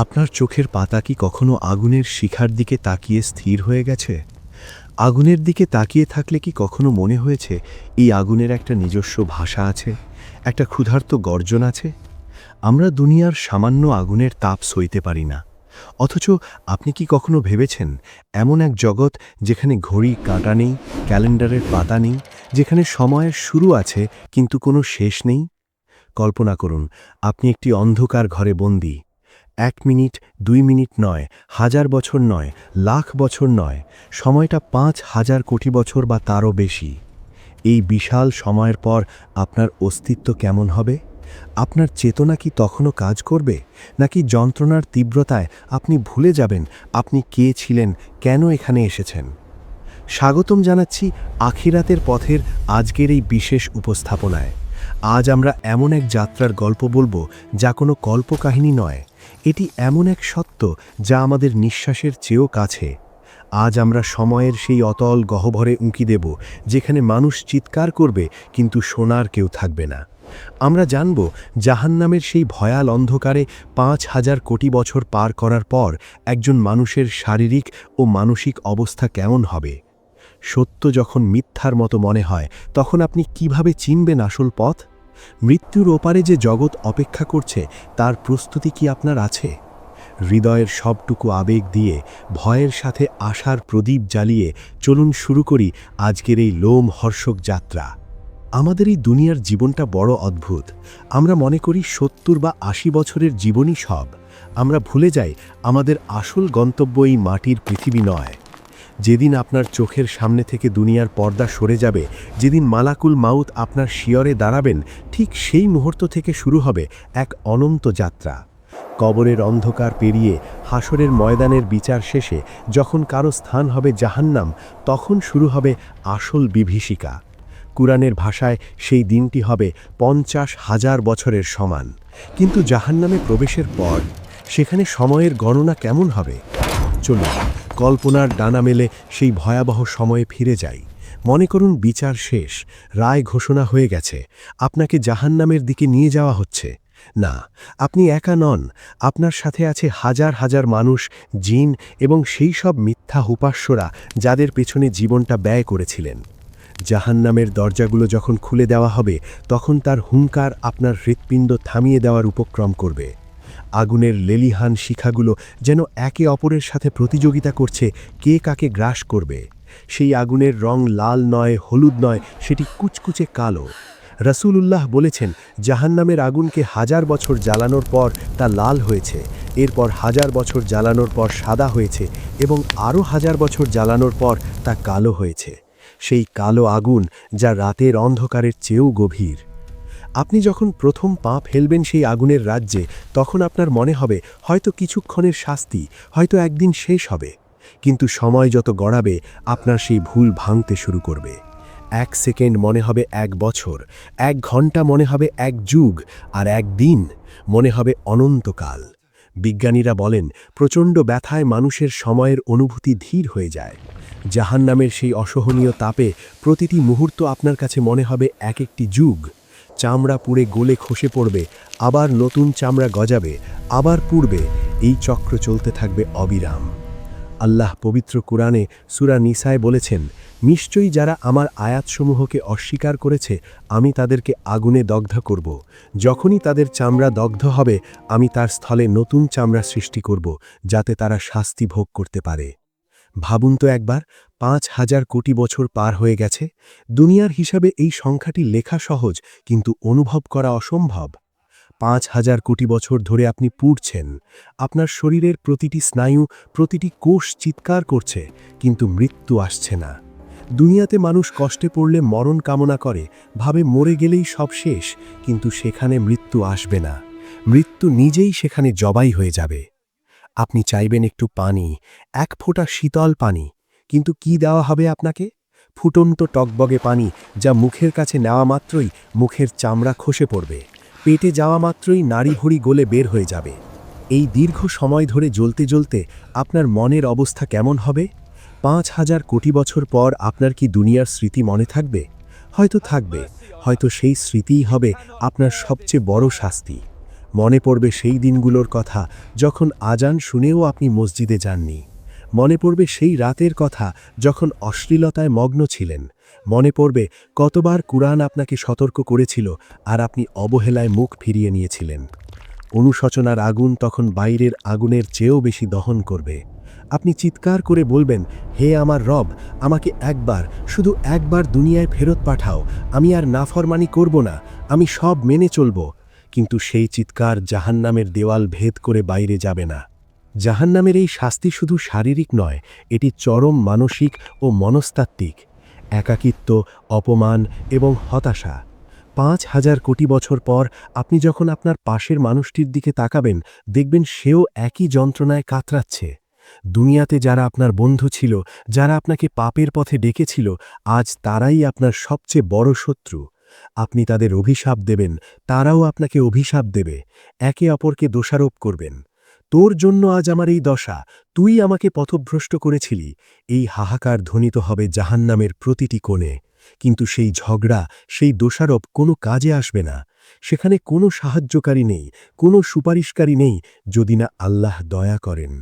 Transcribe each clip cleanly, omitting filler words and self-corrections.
আপনার চোখের পাতা কি কখনো আগুনের শিখার দিকে তাকিয়ে স্থির হয়ে গেছে? আগুনের দিকে তাকিয়ে থাকলে কি কখনো মনে হয়েছে এই আগুনের একটা নিজস্ব ভাষা আছে, একটা ক্ষুধার্ত গর্জন আছে? আমরা দুনিয়ার সামান্য আগুনের তাপ সইতে পারি না। অথচ আপনি কি কখনো ভেবেছেন এমন এক জগৎ যেখানে ঘড়ি কাঁটা নেই, ক্যালেন্ডারের পাতা নেই, যেখানে সময়ের শুরু আছে কিন্তু কোনো শেষ নেই? কল্পনা করুন আপনি একটি অন্ধকার ঘরে বন্দী। ১ মিনিট, ২ মিনিট নয়, হাজার বছর নয়, লাখ বছর নয়, সময়টা ৫,০০০ কোটি বছর বা তারও বেশি। এই বিশাল সময়ের পর আপনার অস্তিত্ব কেমন হবে? আপনার চেতনা কি তখনও কাজ করবে, নাকি যন্ত্রণার তীব্রতায় আপনি ভুলে যাবেন আপনি কে ছিলেন, কেন এখানে এসেছেন? স্বাগতম জানাচ্ছি আখিরাতের পথের আজকের এই বিশেষ উপস্থাপনায়। আজ আমরা এমন এক যাত্রার গল্প বলবো যা কোনো কল্পকাহিনী নয়, এটি এমন এক সত্য যা আমাদের নিঃশ্বাসের চেয়েও কাছে। আজ আমরা সময়ের সেই অতল গহ্বরে উঁকি দেব যেখানে মানুষ চিৎকার করবে কিন্তু শোনার কেউ থাকবে না। আমরা জানব জাহান্নামের সেই ভয়াল অন্ধকারে ৫,০০০ কোটি বছর পার করার পর একজন মানুষের শারীরিক ও মানসিক অবস্থা কেমন হবে। সত্য যখন মিথ্যার মতো মনে হয় তখন আপনি কিভাবে চিনবেন আসল পথ? মৃত্যুর ওপারে যে জগৎ অপেক্ষা করছে তার প্রস্তুতি কি আপনার আছে? হৃদয়ের সবটুকু আবেগ দিয়ে, ভয়ের সাথে আশার প্রদীপ জ্বালিয়ে চলুন শুরু করি আজকের এই লোমহর্ষক যাত্রা। আমাদের এই দুনিয়ার জীবনটা বড় অদ্ভুত। আমরা মনে করি ৭০ বা ৮০ বছরের জীবনই সব। আমরা ভুলে যাই আমাদের আসল গন্তব্য এই মাটির পৃথিবী নয়। যেদিন আপনার চোখের সামনে থেকে দুনিয়ার পর্দা সরে যাবে, যেদিন মালাকুল মাউত আপনার শিয়রে দাঁড়াবেন, ঠিক সেই মুহূর্ত থেকে শুরু হবে এক অনন্ত যাত্রা। কবরের অন্ধকার পেরিয়ে হাসরের ময়দানের বিচার শেষে যখন কারো স্থান হবে জাহান্নাম, তখন শুরু হবে আসল বিভীষিকা। কুরআনের ভাষায় সেই দিনটি হবে ৫০,০০০ বছরের সমান। কিন্তু জাহান্নামে প্রবেশের পর সেখানে সময়ের গণনা কেমন হবে? চলুন কল্পনার ডানা মেলে সেই ভয়াবহ সময়ে ফিরে যাই। মনে করুন বিচার শেষ, রায় ঘোষণা হয়ে গেছে, আপনাকে জাহান্নামের দিকে নিয়ে যাওয়া হচ্ছে। না, আপনি একা নন, আপনার সাথে আছে হাজার হাজার মানুষ, জিন এবং সেই সব মিথ্যা উপাস্যরা যাদের পেছনে জীবনটা ব্যয় করেছিলেন। জাহান্নামের দরজাগুলো যখন খুলে দেওয়া হবে তখন তার হুঙ্কার আপনার হৃৎপিণ্ড থামিয়ে দেওয়ার উপক্রম করবে। আগুনের লেলিহান শিখাগুলো যেন একে অপরের সাথে প্রতিযোগিতা করছে কে কাকে গ্রাস করবে। সেই আগুনের রং লাল নয়, হলুদ নয়, সেটি কুচকুচে কালো। রাসূলুল্লাহ বলেছেন জাহান্নামের আগুনকে ১০০০ বছর জ্বালানোর পর তা লাল হয়েছে, এরপর ১০০০ বছর জ্বালানোর পর সাদা হয়েছে এবং আরও ১০০০ বছর জ্বালানোর পর তা কালো হয়েছে। সেই কালো আগুন যা রাতের অন্ধকারের চেয়েও গভীর। আপনি যখন প্রথম পা ফেলবেন সেই আগুনের রাজ্যে, তখন আপনার মনে হবে হয়তো কিছুক্ষণের শাস্তি, হয়তো একদিন শেষ হবে। কিন্তু সময় যত গড়াবে আপনার সেই ভুল ভাঙতে শুরু করবে। ১ সেকেন্ড মনে হবে ১ বছর, ১ ঘন্টা মনে হবে ১ যুগ, আর একদিন মনে হবে অনন্তকাল। বিজ্ঞানীরা বলেন প্রচণ্ড ব্যথায় মানুষের সময়ের অনুভূতি ধীর হয়ে যায়। জাহান্নামের সেই অসহনীয় তাপে প্রতিটি মুহূর্ত আপনার কাছে মনে হবে এক একটি যুগ। চামড়া পুড়ে গলে খসে পড়বে, আবার নতুন চামড়া গজাবে, আবার পুড়বে, এই চক্র চলতে থাকবে অবিরাম। আল্লাহ পবিত্র কুরআনে সূরা নিসায় বলেছেন, নিশ্চয়ই যারা আমার আয়াতসমূহকে অস্বীকার করেছে আমি তাদেরকে আগুনে দগ্ধ করব। যখনই তাদের চামড়া দগ্ধ হবে আমি তার স্থলে নতুন চামড়া সৃষ্টি করব, যাতে তারা শাস্তি ভোগ করতে পারে। ভাবুন তো একবার, ৫,০০০ কোটি বছর পার হয়ে গেছে। দুনিয়ার হিসাবে এই সংখ্যাটি লেখা সহজ, কিন্তু অনুভব করা অসম্ভব। ৫,০০০ কোটি বছর ধরে আপনি পুড়ছেন। আপনার শরীরের প্রতিটি স্নায়ু, প্রতিটি কোষ চিৎকার করছে, কিন্তু মৃত্যু আসছে না। দুনিয়াতে মানুষ কষ্টে পড়লে মরণ কামনা করে, ভাবে মরে গেলেই সব শেষ, কিন্তু সেখানে মৃত্যু আসবে না। মৃত্যু নিজেই সেখানে জবাই হয়ে যাবে। আপনি চাইবেন একটু পানি, ১ ফোঁটা শীতল পানি, কিন্তু কি দেওয়া হবে আপনাকে? ফুটন্ত টকবগে পানি, যা মুখের কাছে নেওয়া মাত্রই মুখের চামড়া খসে পড়বে, পেটে যাওয়া মাত্রই নাড়িভুড়ি গলে বের হয়ে যাবে। এই দীর্ঘ সময় ধরে জ্বলতে জ্বলতে আপনার মনের অবস্থা কেমন হবে? ৫,০০০ কোটি বছর পর আপনার কি দুনিয়ার স্মৃতি মনে থাকবে? হয়তো থাকবে, হয়তো সেই স্মৃতিই হবে আপনার সবচেয়ে বড় শাস্তি। মনে পড়বে সেই দিনগুলোর কথা যখন আজান শুনেও আপনি মসজিদে যাননি। মনে পড়বে সেই রাতের কথা যখন অশ্লীলতায় মগ্ন ছিলেন। মনে পড়বে কতবার কুরআন আপনাকে সতর্ক করেছিল আর আপনি অবহেলায় মুখ ফিরিয়ে নিয়েছিলেন। অনুশোচনার আগুন তখন বাইরের আগুনের চেয়েও বেশি দহন করবে। আপনি চিৎকার করে বলবেন, হে আমার রব, আমাকে একবার, শুধু একবার দুনিয়ায় ফেরত পাঠাও, আমি আর নাফরমানি করব না, আমি সব মেনে চলব। কিন্তু সেই চিৎকার জাহান্নামের দেওয়াল ভেদ করে বাইরে যাবে না। জাহান্নামের এই শাস্তি শুধু শারীরিক নয়, এটি চরম মানসিক ও মনস্তাত্ত্বিক। একাকিত্ব, অপমান এবং হতাশা। ৫,০০০ কোটি বছর পর আপনি যখন আপনার পাশের মানুষটির দিকে তাকাবেন, দেখবেন সেও একই যন্ত্রণায় কাতরাচ্ছে। দুনিয়াতে যারা আপনার বন্ধু ছিল, যারা আপনাকে পাপের পথে ডেকেছিল, আজ তারাই আপনার সবচেয়ে বড় শত্রু। আপনি তাদের অভিশাপ দেবেন, তারাও আপনাকে অভিশাপ দেবে। একে অপরকে দোষারোপ করবেন। তোর জন্য আজ আমার এই দশা, তুই আমাকে পথভ্রষ্ট করেছিলি। এই হাহাকার ধ্বনিত হবে জাহান্নামের প্রতিটি কোণে। কিন্তু সেই ঝগড়া, সেই দোষারোপ কোনো কাজে আসবে না। সেখানে কোনো সাহায্যকারী নেই, কোনো সুপারিশকারী নেই, যদি না আল্লাহ দয়া করেন।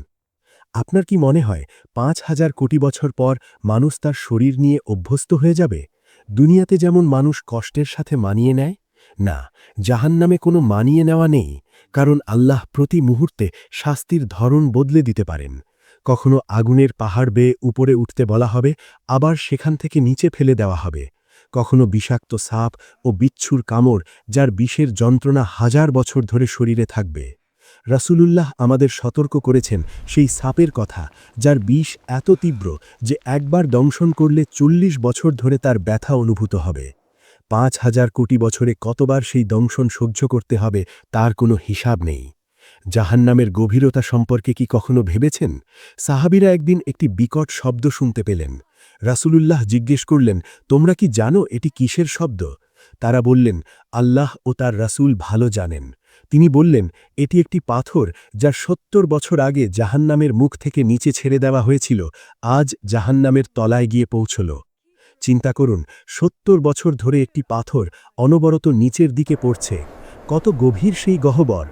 আপনার কি মনে হয় ৫,০০০ কোটি বছর পর মানুষ তার শরীর নিয়ে অভ্যস্ত হয়ে যাবে? দুনিয়াতে যেমন মানুষ কষ্টের সাথে মানিয়ে নেয়? না, জাহান্নামে কোনো মানিয়ে নেওয়া নেই, কারণ আল্লাহ প্রতি মুহূর্তে শাস্তির ধরন বদলে দিতে পারেন। কখনো আগুনের পাহাড় বেয়ে উপরে উঠতে বলা হবে, আবার সেখান থেকে নিচে ফেলে দেওয়া হবে। কখনো বিষাক্ত সাপ ও বিচ্ছুর কামড়, যার বিষের যন্ত্রণা ১০০০ বছর ধরে শরীরে থাকবে। রাসূলুল্লাহ আমাদের সতর্ক করেছেন সেই সাপের কথা, যার বিষ এত তীব্র যে একবার দংশন করলে ৪০ বছর ধরে তার ব্যথা অনুভূত হবে। ৫,০০০ কোটি বছরে কতবার সেই দংশন সহ্য করতে হবে তার কোনো হিসাব নেই। জাহান্নামের গভীরতা সম্পর্কে কি কখনো ভেবেছেন? সাহাবীরা একদিন একটি বিকট শব্দ শুনতে পেলেন। রাসূলুল্লাহ জিজ্ঞেস করলেন, তোমরা কি জানো এটি কিসের শব্দ? তারা বললেন, আল্লাহ ও তার রাসূল ভালো জানেন। তিনি বললেন, এটি একটি পাথর যা ৭০ বছর আগে জাহান্নামের মুখ থেকে নিচে ছেড়ে দেওয়া হয়েছিল, আজ জাহান্নামের তলায় গিয়ে পৌঁছল। চিন্তা করুন, ৭০ বছর ধরে একটি পাথর অনবরত নিচের দিকে পড়ছে। কত গভীর সেই গহ্বর!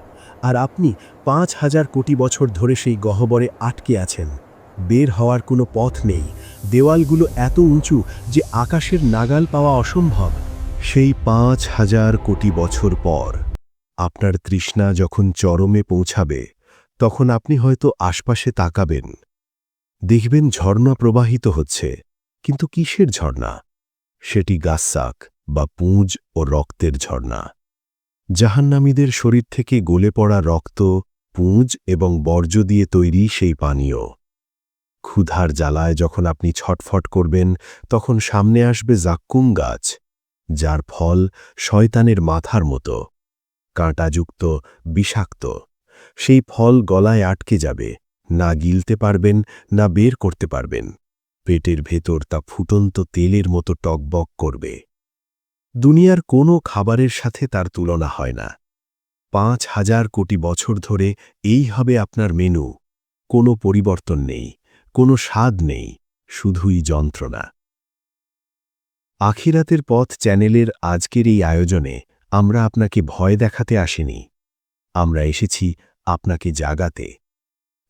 আর আপনি ৫,০০০ কোটি বছর ধরে সেই গহ্বরে আটকে আছেন। বের হওয়ার কোনো পথ নেই। দেওয়ালগুলো এত উঁচু যে আকাশের নাগাল পাওয়া অসম্ভব। সেই ৫,০০০ কোটি বছর পর আপনার তৃষ্ণা যখন চরমে পৌঁছাবে, তখন আপনি হয়তো আশপাশে তাকাবেন। দেখবেন ঝর্ণা প্রবাহিত হচ্ছে, কিন্তু কিসের ঝর্ণা? সেটি গাসসাক বা পুঁজ ও রক্তের ঝর্ণা। জাহান্নামীদের শরীর থেকে গলে পড়া রক্ত, পুঁজ এবং বর্জ্য দিয়ে তৈরি সেই পানীয়। ক্ষুধার জ্বালায় যখন আপনি ছটফট করবেন, তখন সামনে আসবে জাক্কুম গাছ, যার ফল শয়তানের মাথার মতো, কাঁটাযুক্ত, বিষাক্ত। সেই ফল গলায় আটকে যাবে, না গিলতে পারবেন, না বের করতে পারবেন। পেটের ভেতর তা ফুটন্ত তেলের মতো টকবক করবে। দুনিয়ার কোনো খাবারের সাথে তার তুলনা হয় না। ৫,০০০ কোটি বছর ধরে এই হবে আপনার মেনু। কোনো পরিবর্তন নেই, কোনো স্বাদ নেই, শুধুই যন্ত্রণা। আখিরাতের পথ চ্যানেলের আজকের এই আয়োজনে আমরা আপনাকে ভয় দেখাতে আসিনি। আমরা এসেছি আপনাকে জাগাতে।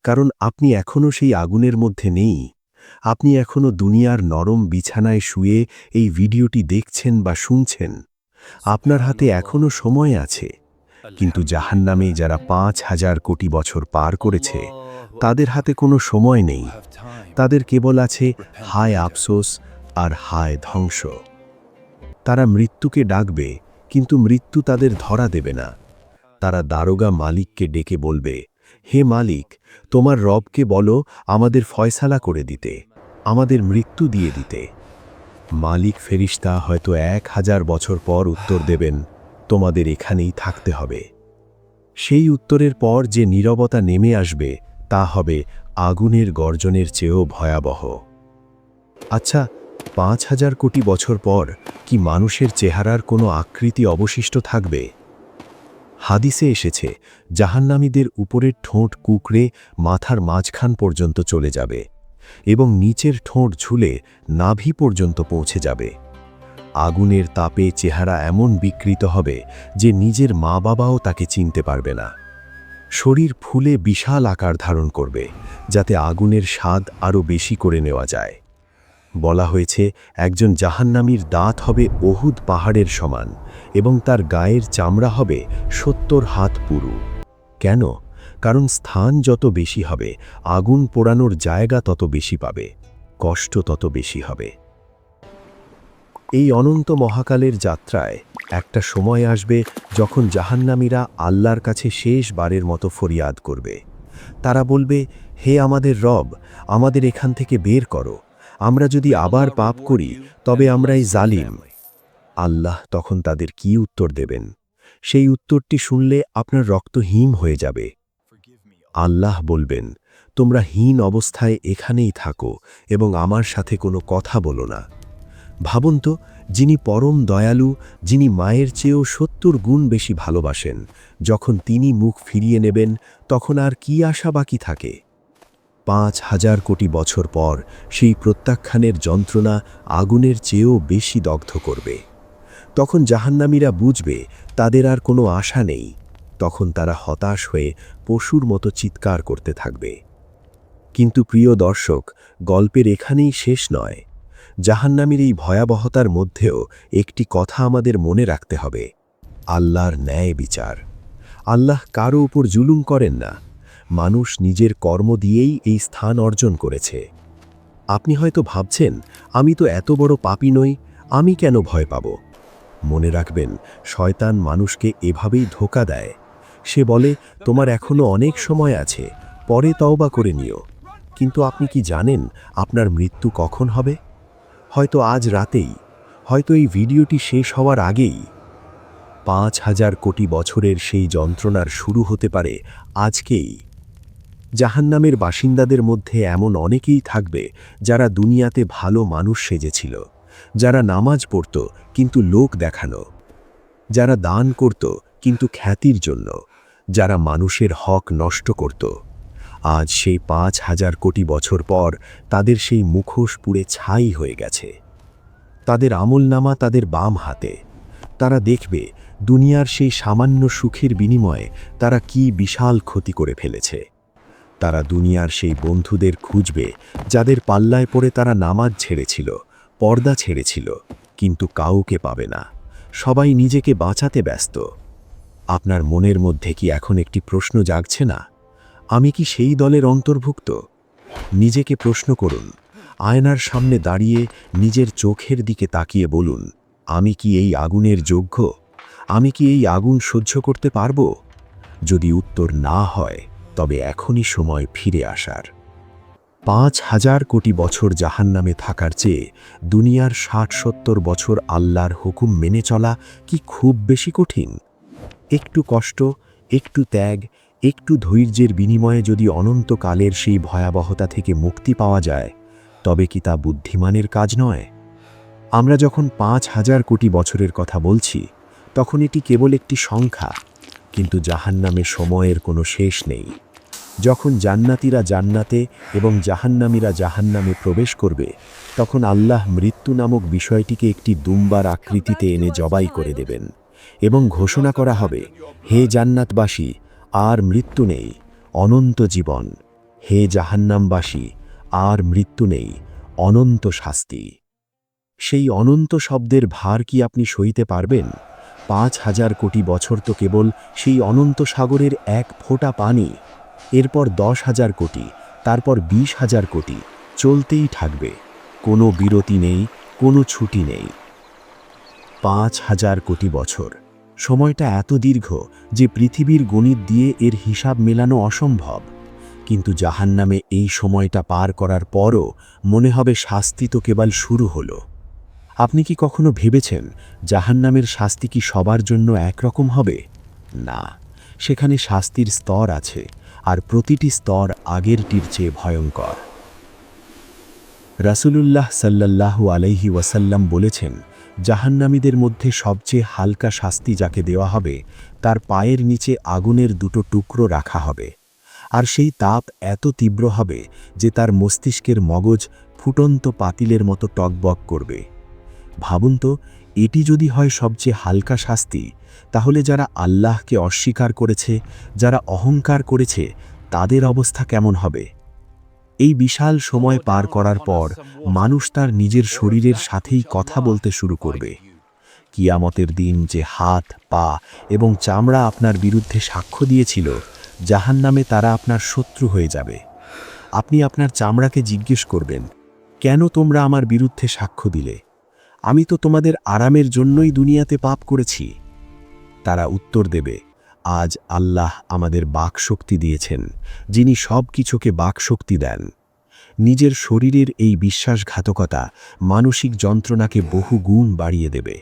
কারণ আপনি এখনও সেই আগুনের মধ্যে নেই। আপনি এখনও দুনিয়ার নরম বিছানায় শুয়ে এই ভিডিওটি দেখছেন বা শুনছেন। আপনার হাতে এখনও সময় আছে। কিন্তু জাহান্নামে যারা ৫,০০০ কোটি বছর পার করেছে, তাদের হাতে কোনো সময় নেই। তাদের কেবল আছে হায় আফসোস আর হায় ধ্বংস। তারা মৃত্যুকে ডাকবে, কিন্তু মৃত্যু তাদের ধরা দেবে না। তারা দারোগা মালিককে ডেকে বলবে, হে মালিক, তোমার রবকে বলো আমাদের ফয়সালা করে দিতে, আমাদের মৃত্যু দিয়ে দিতে। মালিক ফেরিস্তা হয়তো ১,০০০ বছর পর উত্তর দেবেন, তোমাদের এখানেই থাকতে হবে। সেই উত্তরের পর যে নীরবতা নেমে আসবে, তা হবে আগুনের গর্জনের চেয়েও ভয়াবহ। আচ্ছা, ৫,০০০ কোটি বছর পর কি মানুষের চেহারার কোনো আকৃতি অবশিষ্ট থাকবে? হাদিসে এসেছে, জাহান্নামীদের উপরের ঠোঁট কুঁকড়ে মাথার মাঝখান পর্যন্ত চলে যাবে এবং নিচের ঠোঁট ঝুলে নাভি পর্যন্ত পৌঁছে যাবে। আগুনের তাপে চেহারা এমন বিকৃত হবে যে নিজের মা বাবাও তাকে চিনতে পারবে না। শরীর ফুলে বিশাল আকার ধারণ করবে, যাতে আগুনের স্বাদ আরও বেশি করে নেওয়া যায়। বলা হয়েছে একজন জাহান্নামীর দাঁত হবে ওহুদ পাহাড়ের সমান এবং তার গায়ের চামড়া হবে ৭০ হাত পুরু। কেন? কারণ স্থান যত বেশি হবে, আগুন পোড়ানোর জায়গা তত বেশি পাবে, কষ্ট তত বেশি হবে। এই অনন্ত মহাকালের যাত্রায় একটা সময় আসবে যখন জাহান্নামীরা আল্লাহর কাছে শেষবারের মতো ফরিয়াদ করবে। তারা বলবে, হে আমাদের রব, আমাদের এখান থেকে বের করো। আমরা যদি আবার পাপ করি তবে আমরাই জালিম। আল্লাহ তখন তাদের কি উত্তর দেবেন? সেই উত্তরটি শুনলে আপনার রক্ত হিম হয়ে যাবে। আল্লাহ বলবেন, তোমরা হীন অবস্থায় এখানেই থাকো এবং আমার সাথে কোনো কথা বলো না। ভাবুন তো, যিনি পরম দয়ালু, যিনি মায়ের চেয়েও ৭০ গুণ বেশি ভালোবাসেন, যখন তিনি মুখ ফিরিয়ে নেবেন তখন আর কি আশা বাকি থাকে? ৫,০০০ কোটি বছর পর সেই প্রত্যাখ্যানের যন্ত্রণা আগুনের চেয়েও বেশি দগ্ধ করবে। তখন জাহান্নামীরা বুঝবে তাদের আর কোনো আশা নেই। তখন তারা হতাশ হয়ে পশুর মতো চিৎকার করতে থাকবে। কিন্তু প্রিয় দর্শক, গল্পের এখানেই শেষ নয়। জাহান্নামীর এই ভয়াবহতার মধ্যেও একটি কথা আমাদের মনে রাখতে হবে: আল্লাহর ন্যায় বিচার। আল্লাহ কারো উপর জুলুম করেন না। মানুষ নিজের কর্ম দিয়েই এই স্থান অর্জন করেছে। আপনি হয়তো ভাবছেন, আমি তো এত বড় পাপী নই, আমি কেন ভয় পাব? মনে রাখবেন, শয়তান মানুষকে এভাবেই ধোঁকা দেয়। সে বলে, তোমার এখনো অনেক সময় আছে, পরে তওবা করে নিও। কিন্তু আপনি কি জানেন আপনার মৃত্যু কখন হবে? হয়তো আজ রাতেই, হয়তো এই ভিডিওটি শেষ হওয়ার আগেই। ৫,০০০ কোটি বছরের সেই যন্ত্রণার শুরু হতে পারে আজকেই। জাহান্নামের বাসিন্দাদের মধ্যে এমন অনেকেই থাকবে যারা দুনিয়াতে ভালো মানুষ সেজেছিল, যারা নামাজ পড়ত কিন্তু লোক দেখানো, যারা দান করত কিন্তু খ্যাতির জন্য, যারা মানুষের হক নষ্ট করত। আজ সেই ৫,০০০ কোটি বছর পর তাদের সেই মুখোশ পুড়ে ছাই হয়ে গেছে। তাদের আমলনামা তাদের বাম হাতে। তারা দেখবে দুনিয়ার সেই সামান্য সুখের বিনিময়ে তারা কি বিশাল ক্ষতি করে ফেলেছে। তারা দুনিয়ার সেই বন্ধুদের খুঁজবে যাদের পাল্লায় পড়ে তারা নামাজ ছেড়েছিল, পর্দা ছেড়েছিল, কিন্তু কাউকে পাবে না। সবাই নিজেকে বাঁচাতে ব্যস্ত। আপনার মনের মধ্যে কি এখন একটি প্রশ্ন জাগছে না? আমি কি সেই দলের অন্তর্ভুক্ত? নিজেকে প্রশ্ন করুন। আয়নার সামনে দাঁড়িয়ে নিজের চোখের দিকে তাকিয়ে বলুন, আমি কি এই আগুনের যোগ্য? আমি কি এই আগুন সহ্য করতে পারব? যদি উত্তর না হয়, তবে এখনই সময় ফিরে আসার। ৫,০০০ কোটি বছর জাহান্নামে থাকার চেয়ে দুনিয়ার ৬০-৭০ বছর আল্লাহর হুকুম মেনে চলা কি খুব বেশি কঠিন? একটু কষ্ট, একটু ত্যাগ, একটু ধৈর্যের বিনিময়ে যদি অনন্তকালের সেই ভয়াবহতা থেকে মুক্তি পাওয়া যায়, তবে কি তা বুদ্ধিমানের কাজ নয়? আমরা যখন ৫,০০০ কোটি বছরের কথা বলছি, তখন এটি কেবল একটি সংখ্যা, কিন্তু জাহান্নামে সময়ের কোনো শেষ নেই। যখন জান্নাতীরা জান্নাতে এবং জাহান্নামীরা জাহান্নামে প্রবেশ করবে, তখন আল্লাহ মৃত্যু নামক বিষয়টিকে একটি দুম্বার আকৃতিতে এনে জবাই করে দেবেন এবং ঘোষণা করা হবে, হে জান্নাতবাসী, আর মৃত্যু নেই, অনন্ত জীবন। হে জাহান্নামবাসী, আর মৃত্যু নেই, অনন্ত শাস্তি। সেই অনন্ত শব্দের ভার কি আপনি সইতে পারবেন? ৫,০০০ কোটি বছর তো কেবল সেই অনন্ত সাগরের এক ফোঁটা পানি। এরপর ১০,০০০ কোটি, তারপর ২০,০০০ কোটি, চলতেই থাকবে। কোনো বিরতি নেই, কোনো ছুটি নেই। ৫,০০০ কোটি বছর, সময়টা এত দীর্ঘ যে পৃথিবীর গণিত দিয়ে এর হিসাব মেলানো অসম্ভব। কিন্তু জাহান্নামে এই সময়টা পার করার পরও মনে হবে শাস্তি তো কেবল শুরু হলো। আপনি কি কখনো ভেবেছেন জাহান্নামের শাস্তি কি সবার জন্য একরকম হবে? না, সেখানে শাস্তির স্তর আছে, আর প্রতিটি স্তর আগেরটির চেয়ে ভয়ঙ্কর। রাসূলুল্লাহ সাল্লাল্লাহু আলাইহি ওয়াসাল্লাম বলেছেন, জাহান্নামীদের মধ্যে সবচেয়ে হালকা শাস্তি যাকে দেওয়া হবে, তার পায়ের নিচে আগুনের দুটো টুকরো রাখা হবে, আর সেই তাপ এত তীব্র হবে যে তার মস্তিষ্কের মগজ ফুটন্ত পাতিলের মতো টকবক করবে। ভাবুন তো, এটি যদি হয় সবচেয়ে হালকা শাস্তি, তাহলে যারা আল্লাহকে অস্বীকার করেছে, যারা অহংকার করেছে, তাদের অবস্থা কেমন হবে? এই বিশাল সময় পার করার পর মানুষ তার নিজের শরীরের সাথেই কথা বলতে শুরু করবে। কিয়ামতের দিন যে হাত, পা এবং চামড়া আপনার বিরুদ্ধে সাক্ষ্য দিয়েছিল, জাহান্নামে তারা আপনার শত্রু হয়ে যাবে। আপনি আপনার চামড়াকে জিজ্ঞেস করবেন, কেন তোমরা আমার বিরুদ্ধে সাক্ষ্য দিলে? আমি তো তোমাদের আরামের জন্যই দুনিয়াতে পাপ করেছি। তারা উত্তর দেবে, আজ আল্লাহ আমাদের বাকশক্তি দিয়েছেন, যিনি সব কিছুকে বাকশক্তি দেন। নিজের শরীরের এই বিশ্বাসঘাতকতা মানসিক যন্ত্রণাকে বহু গুণ বাড়িয়ে দেবে।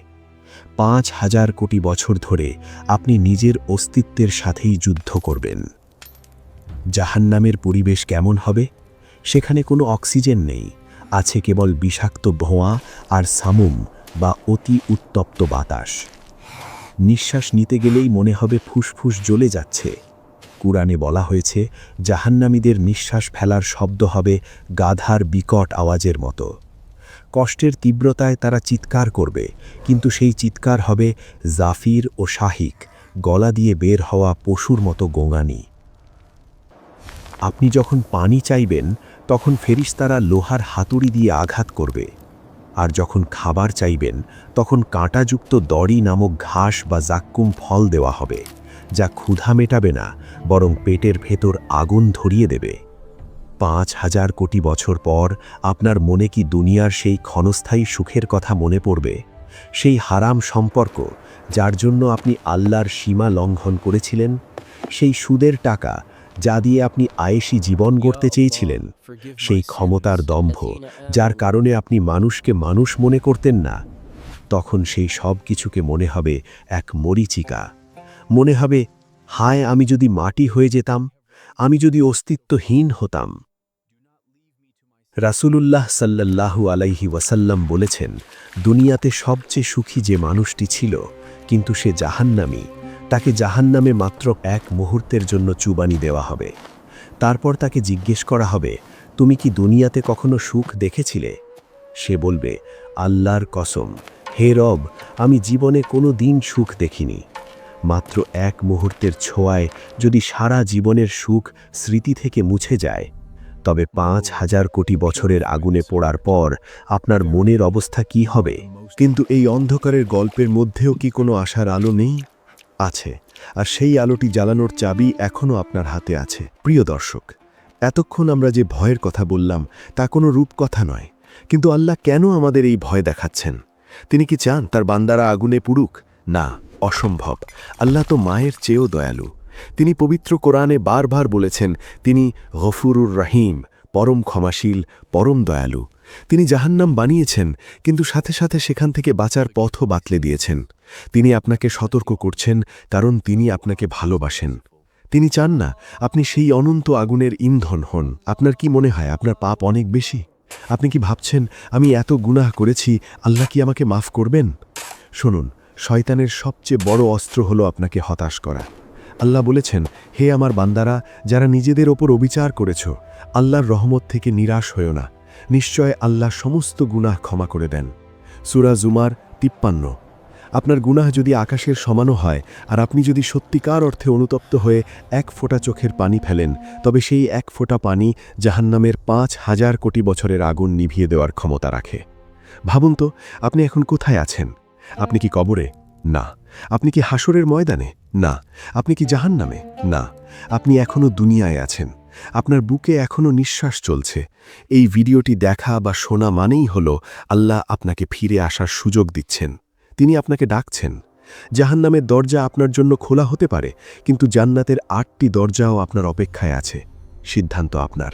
৫,০০০ কোটি বছর ধরে আপনি নিজের অস্তিত্বের সাথেই যুদ্ধ করবেন। জাহান্নামের পরিবেশ কেমন হবে? সেখানে কোনো অক্সিজেন নেই, আছে কেবল বিষাক্ত ধোঁয়া আর সামুম বা অতি উত্তপ্ত বাতাস। নিঃশ্বাস নিতে গেলেই মনে হবে ফুসফুস জ্বলে যাচ্ছে। কুরআনে বলা হয়েছে, জাহান্নামীদের নিঃশ্বাস ফেলার শব্দ হবে গাধার বিকট আওয়াজের মতো। কষ্টের তীব্রতায় তারা চিৎকার করবে, কিন্তু সেই চিৎকার হবে জাফির ও শাহিক, গলা দিয়ে বের হওয়া পশুর মতো গোঙানি। আপনি যখন পানি চাইবেন, তখন ফেরেশতারা লোহার হাতুড়ি দিয়ে আঘাত করবে। আর যখন খাবার চাইবেন, তখন কাঁটাযুক্ত দড়ি নামক ঘাস বা জাক্কুম ফল দেওয়া হবে, যা ক্ষুধা মেটাবে না, বরং পেটের ভেতর আগুন ধরিয়ে দেবে। ৫,০০০ কোটি বছর পর আপনার মনে কি দুনিয়ার সেই ক্ষণস্থায়ী সুখের কথা মনে পড়বে? সেই হারাম সম্পর্ক যার জন্য আপনি আল্লাহর সীমা লঙ্ঘন করেছিলেন? সেই সুদের টাকা যা দিয়ে আপনি আয়েশি জীবন গড়তে চেয়েছিলেন? সেই ক্ষমতার দম্ভ যার কারণে আপনি মানুষকে মানুষ মনে করতেন না? তখন সেই সব কিছুকে মনে হবে এক মরীচিকা। মনে হবে, হায় আমি যদি মাটি হয়ে যেতাম, আমি যদি অস্তিত্বহীন হতাম। রাসূলুল্লাহ সাল্লাল্লাহু আলাইহি ওয়াসাল্লাম বলেছেন, দুনিয়াতে সবচেয়ে সুখী যে মানুষটি ছিল, কিন্তু সে জাহান্নামী, তাকে জাহান্নামে মাত্র এক মুহূর্তের জন্য চুবানি দেওয়া হবে। তারপর তাকে জিজ্ঞেস করা হবে, তুমি কি দুনিয়াতে কখনো সুখ দেখেছিলে? সে বলবে, আল্লাহর কসম, হে রব, আমি জীবনে কোনো দিন সুখ দেখিনি। মাত্র এক মুহূর্তের ছোঁয়ায় যদি সারা জীবনের সুখ স্মৃতি থেকে মুছে যায়, তবে ৫,০০০ কোটি বছরের আগুনে পোড়ার পর আপনার মনের অবস্থা কি হবে? কিন্তু এই অন্ধকারের গল্পের মধ্যেও কি কোনো আশার আলো নেই? আছে, আর সেই আলোটি জ্বালানোর চাবি এখনও আপনার হাতে আছে। প্রিয় দর্শক, এতক্ষণ আমরা যে ভয়ের কথা বললাম, তা কোনো রূপকথা নয়। কিন্তু আল্লাহ কেন আমাদের এই ভয় দেখাচ্ছেন? তিনি কি চান তার বান্দারা আগুনে পুড়ুক? না, অসম্ভব। আল্লাহ তো মায়ের চেয়েও দয়ালু। তিনি পবিত্র কোরআনে বারবার বলেছেন, তিনি গফুরুর রহিম, পরম ক্ষমাশীল, পরম দয়ালু। তিনি জাহান্নাম বানিয়েছেন, কিন্তু সাথে সাথে সেখান থেকে বাঁচার পথও বাতলে দিয়েছেন। তিনি আপনাকে সতর্ক করছেন, কারণ তিনি আপনাকে ভালোবাসেন। তিনি চান না আপনি সেই অনন্ত আগুনের ইন্ধন হন। আপনার কি মনে হয় আপনার পাপ অনেক বেশি? আপনি কি ভাবছেন, আমি এত গুনাহ করেছি, আল্লাহ কি আমাকে মাফ করবেন? শুনুন, শয়তানের সবচেয়ে বড় অস্ত্র হলো আপনাকে হতাশ করা। আল্লাহ বলেছেন, হে আমার বান্দারা, যারা নিজেদের ওপর অবিচার করেছ, আল্লাহর রহমত থেকে নিরাশ হয়েও না। নিশ্চয় আল্লাহ সমস্ত গুনাহ ক্ষমা করে দেন। সূরা জুমার ৫৩। আপনার গুনাহ যদি আকাশের সমানও হয়, আর আপনি যদি সত্যিকার অর্থে অনুতপ্ত হয়ে এক ফোঁটা চোখের পানি ফেলেন, তবে সেই এক ফোঁটা পানি জাহান্নামের ৫,০০০ কোটি বছরের আগুন নিভিয়ে দেওয়ার ক্ষমতা রাখে। ভাবুন তো, আপনি এখন কোথায় আছেন? আপনি কি কবরে? না। আপনি কি হাসরের ময়দানে? না। আপনি কি জাহান্নামে? না। আপনি এখনও দুনিয়ায় আছেন। আপনার বুকে এখনও নিঃশ্বাস চলছে। এই ভিডিওটি দেখা বা শোনা মানেই হলো আল্লাহ আপনাকে ফিরে আসার সুযোগ দিচ্ছেন। তিনি আপনাকে ডাকছেন। জাহান্নামের দরজা আপনার জন্য খোলা হতে পারে, কিন্তু জান্নাতের ৮টি দরজাও আপনার অপেক্ষায় আছে। সিদ্ধান্ত আপনার।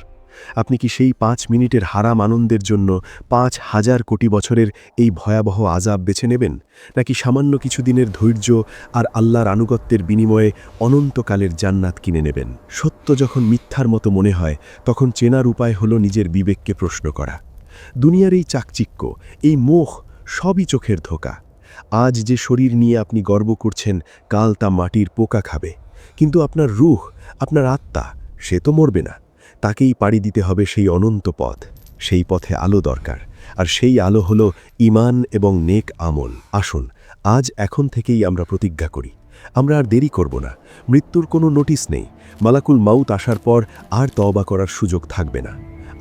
আপনি কি সেই ৫ মিনিটের হারাম আনন্দের জন্য ৫,০০০ কোটি বছরের এই ভয়াবহ আযাব বেছে নেবেন, নাকি সামান্য কিছুদিনের ধৈর্য আর আল্লাহর আনুগত্যের বিনিময়ে অনন্তকালের জান্নাত কিনে নেবেন? সত্য যখন মিথ্যার মতো মনে হয়, তখন চেনার উপায় হলো নিজের বিবেককে প্রশ্ন করা। দুনিয়ার এই চাকচিক্য, এই মোহ, সবই চোখের ধোঁকা। আজ যে শরীর নিয়ে আপনি গর্ব করছেন, কাল তা মাটির পোকা খাবে। কিন্তু আপনার রূহ, আপনার আত্মা, সে তো মরবে না। তাকেই পাড়ি দিতে হবে সেই অনন্ত পথ। সেই পথে আলো দরকার, আর সেই আলো হলো ঈমান এবং নেক আমল। আসুন আজ এখন থেকেই আমরা প্রতিজ্ঞা করি, আমরা আর দেরি করব না। মৃত্যুর কোনো নোটিশ নেই, মালাকুল মাউত আসার পর আর তওবা করার সুযোগ থাকবে না।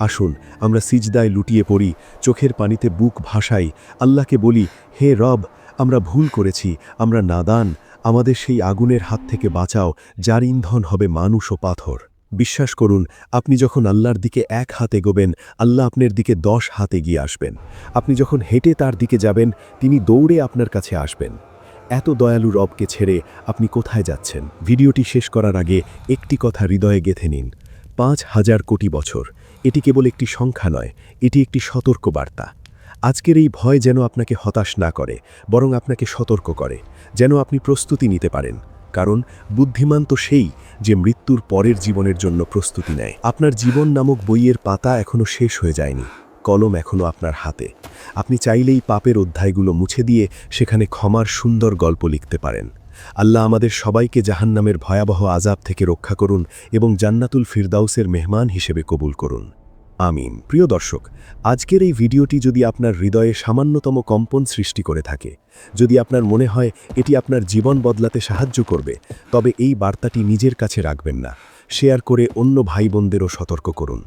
আসুন আমরা সিজদায় লুটিয়ে পড়ি, চোখের পানিতে বুক ভাসাই, আল্লাহকে বলি, হে রব, আমরা ভুল করেছি, আমরা নাদান, আমাদের সেই আগুনের হাত থেকে বাঁচাও যার ইন্ধন হবে মানুষ ও পাথর। বিশ্বাস করুন, আপনি যখন আল্লাহর দিকে এক হাত এগোবেন, আল্লাহ আপনার দিকে 10 হাত এগিয়ে আসবেন। আপনি যখন হেঁটে তার দিকে যাবেন, তিনি দৌড়ে আপনার কাছে আসবেন। এত দয়ালু রবকে ছেড়ে আপনি কোথায় যাচ্ছেন? ভিডিওটি শেষ করার আগে একটি কথা হৃদয়ে গেঁথে নিন। 5,000 কোটি বছর, এটি কেবল একটি সংখ্যা নয়, এটি একটি সতর্ক বার্তা। আজকের এই ভয় যেন আপনাকে হতাশ না করে, বরং আপনাকে সতর্ক করে, যেন আপনি প্রস্তুতি নিতে পারেন। কারণ বুদ্ধিমান তো সেই যে মৃত্যুর পরের জীবনের জন্য প্রস্তুতি নেয়। আপনার জীবন নামক বইয়ের পাতা এখনও শেষ হয়ে যায়নি, কলম এখনও আপনার হাতে। আপনি চাইলেই পাপের অধ্যায়গুলো মুছে দিয়ে সেখানে ক্ষমার সুন্দর গল্প লিখতে পারেন। আল্লাহ আমাদের সবাইকে জাহান্নামের ভয়াবহ আযাব থেকে রক্ষা করুন এবং জান্নাতুল ফিরদাউসের মেহমান হিসেবে কবুল করুন। আমিন। প্রিয় দর্শক, আজকের এই ভিডিওটি যদি আপনার হৃদয়ে সামান্যতম কম্পন সৃষ্টি করে থাকে, যদি আপনার মনে হয় এটি আপনার জীবন বদলাতে সাহায্য করবে, তবে এই বার্তাটি নিজের কাছে রাখবেন না, শেয়ার করে অন্য ভাই বোনদেরও সতর্ক করুন।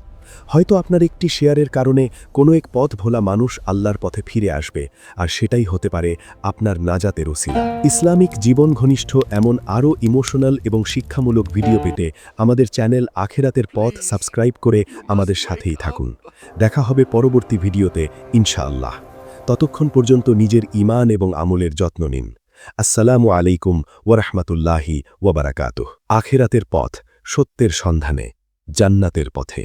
হয়তো আপনার একটি শেয়ারের কারণে কোনো এক পথ ভোলা মানুষ আল্লাহর পথে ফিরে আসবে, আর সেটাই হতে পারে আপনার নাজাতের ওসিলা। ইসলামিক জীবন ঘনিষ্ঠ এমন আরও ইমোশনাল এবং শিক্ষামূলক ভিডিও পেতে আমাদের চ্যানেল আখেরাতের পথ সাবস্ক্রাইব করে আমাদের সাথেই থাকুন। দেখা হবে পরবর্তী ভিডিওতে ইনশাআল্লাহ। ততক্ষণ পর্যন্ত নিজের ঈমান এবং আমলের যত্ন নিন। আসসালামু আলাইকুম ওয়া রাহমাতুল্লাহি ওয়া বারাকাতুহু। আখেরাতের পথ, সত্যের সন্ধানে, জান্নাতের পথে।